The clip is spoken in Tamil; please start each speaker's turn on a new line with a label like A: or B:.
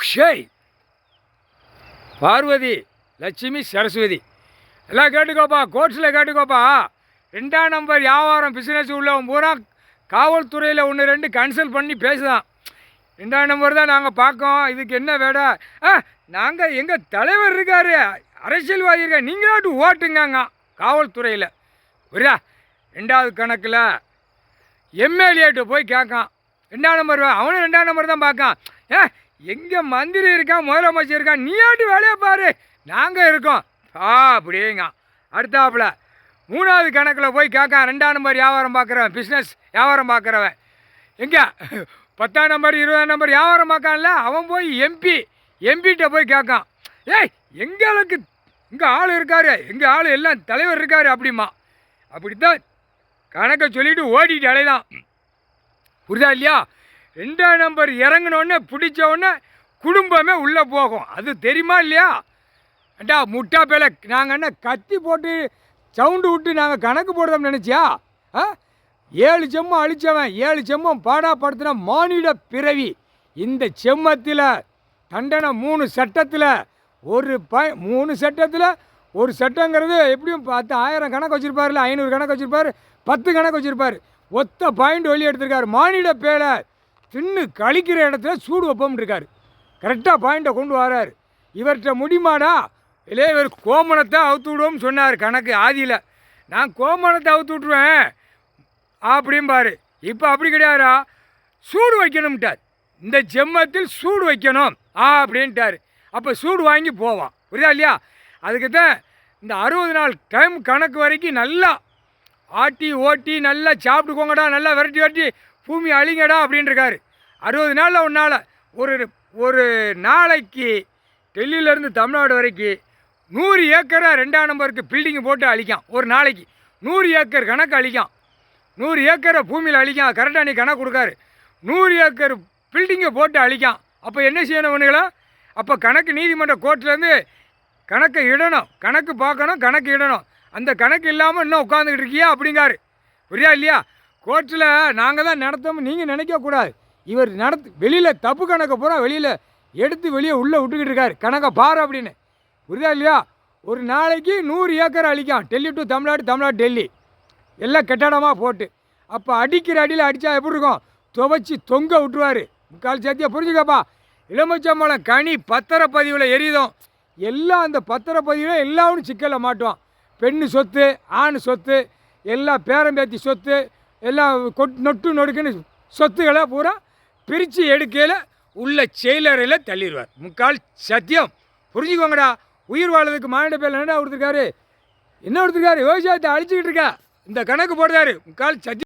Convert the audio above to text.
A: ஷேய் பார்வதி லட்சுமி சரஸ்வதி எல்லாம் கேட்டுக்கோப்பா, கோர்ட்ஸில் கேட்டுக்கோப்பா. 2ஆம் நம்பர் வியாபாரம் பிஸ்னஸ் உள்ளவன் பூரா காவல்துறையில் 1-2 கன்சல்ட் பண்ணி பேசுதான். 2ஆம் நம்பர் தான் நாங்கள் பார்க்கோம். இதுக்கு என்ன வேடா? நாங்கள் எங்கள் தலைவர் இருக்கார், அரசியல்வாதி இருக்கார், நீங்களாட்டு ஓட்டுங்க காவல்துறையில். புரியா? 2வது கணக்கில் எம்எல்ஏட்டு போய் கேட்கான் 2ஆம் நம்பர், அவனும் 2ஆம் நம்பர் தான் பார்க்கான். எங்கே மந்திரி இருக்கான், முதலமைச்சர் இருக்கான், நீயாட்டு வேலையை பாரு, நாங்கள் இருக்கோம் அப்படிங்க. அடுத்தாப்புல 3வது கணக்கில் போய் கேட்கான் 2ஆம் நம்பர் வியாபாரம் பார்க்குறவன், பிஸ்னஸ் வியாபாரம் பார்க்குறவன். எங்கே 10ஆம் நம்பர் 20ஆம் நம்பர் வியாபாரம் பார்க்கான்ல, அவன் போய் எம்பிகிட்ட போய் கேட்கான். எங்களுக்கு இங்கே ஆள் இருக்கார், எங்கள் ஆள் எல்லாம் தலைவர் இருக்கார் அப்படிமா. அப்படித்தான் கணக்கை சொல்லிவிட்டு ஓடிட்டு அலைதான். புரிதா இல்லையா? 2ஆம் நம்பர் இறங்கினோடனே பிடிச்சோடனே குடும்பமே உள்ளே போகும். அது தெரியுமா இல்லையா? ஏண்டா முட்டா பேல, நாங்கள் என்ன கத்தி போட்டு சவுண்டு விட்டு நாங்கள் கணக்கு போடுறோம்னு நினச்சியா? 7 செம்மம் அழித்தவன், 7 செம்மம் பாடாப்படுத்தின மானிட பிறவி. இந்த செம்மத்தில் தண்டனை 3 சட்டத்தில், 3 சட்டத்தில் ஒரு சட்டங்கிறது எப்படியும் 10,000 கணக்கு வச்சுருப்பார்ல, 500 கணக்கு வச்சுருப்பார், 10 கணக்கு வச்சுருப்பார். ஒத்த பாயிண்ட் வெளியே எடுத்திருக்காரு. மானிட பேலை தின்னு கழிக்கிற இடத்துல சூடு வைப்போம்னு இருக்கார். கரெக்டாக பாயிண்ட்டை கொண்டு வராரு. இவர்கிட்ட முடியுமாடா? இல்லையே, இவர் கோமணத்தை அவுத்து விடுவோம்னு சொன்னார் கணக்கு ஆதியில். நான் கோமணத்தை அவுத்து விட்ருவேன் அப்படிம்பாரு. இப்போ அப்படி கிடையாதா, சூடு வைக்கணும்ட்டார். இந்த ஜெம்மத்தில் சூடு வைக்கணும் அப்படின்ட்டார். அப்போ சூடு வாங்கி போவான். புரியுதா இல்லையா? அதுக்கு தான் இந்த 60 நாள் டைம் கணக்கு வரைக்கும் நல்லா ஆட்டி ஓட்டி நல்லா சாப்பிட்டுக்கோங்கடா, நல்லா விரட்டி பூமி அழிங்கடா அப்படின்ட்டுருக்காரு. 60 நாளில் ஒன்றால் ஒரு நாளைக்கு டெல்லியிலேருந்து தமிழ்நாடு வரைக்கும் 100 ஏக்கரை 2ஆம் நம்பருக்கு பில்டிங்கு போட்டு அழிக்கான். ஒரு நாளைக்கு 100 ஏக்கர் கணக்கு அழிக்கான். 100 ஏக்கரை பூமியில் அழிக்கான். கரெக்டாக நீ கணக்கு கொடுக்காரு. 100 ஏக்கர் பில்டிங்கை போட்டு அழிக்கான். அப்போ என்ன செய்யணும் ஒன்றுங்களா? அப்போ கணக்கு நீதிமன்ற கோர்ட்லேருந்து கணக்கை இடணும், கணக்கு பார்க்கணும், கணக்கு இடணும். அந்த கணக்கு இல்லாமல் இன்னும் உட்காந்துக்கிட்டு இருக்கியா அப்படிங்காரு. புரியா இல்லையா? கோர்ட்டில் நாங்கள் தான் நடத்தோம் நீங்கள் நினைக்கக்கூடாது. இவர் வெளியில் தப்பு கணக்கை பூரா வெளியில் எடுத்து வெளியே உள்ளே விட்டுக்கிட்டு இருக்காரு. கணக்கை பாரு அப்படின்னு. புரியுதா இல்லையா? ஒரு நாளைக்கு 100 ஏக்கர் அழிக்கான். டெல்லி டு தமிழ்நாடு, தமிழ்நாடு டெல்லி எல்லாம் கட்டடமாக போட்டு. அப்போ அடிக்கிற அடியில் அடித்தா எப்படி இருக்கும்? துவைச்சி தொங்க விட்டுருவார். முக்கால் சத்தியாக புரிஞ்சுக்கப்பா. எலுமிச்சம்பழம் கனி பத்திரப்பதிவில் எரியுதும் எல்லாம் அந்த பத்திரப்பதிவில் எல்லாரும் சிக்கலில் மாட்டுவான். பெண்ணு சொத்து, ஆண் சொத்து, எல்லாம் பேரம்பேத்தி சொத்து, எல்லாம் நொட்டு நொடுக்குன்னு சொத்துக்களை பூரா பிரித்து எடுக்கையில் உள்ள செயலறையில் தள்ளிடுவார். முக்கால் சத்தியம் புரிஞ்சுக்கோங்கடா. உயிர் வாழ்றதுக்கு மாநில பேர் என்ன கொடுத்துருக்காரு? விவசாயத்தை அழிச்சிக்கிட்டு இருக்கா இந்த கணக்கு போடுறாரு. முக்கால் சத்தியம்.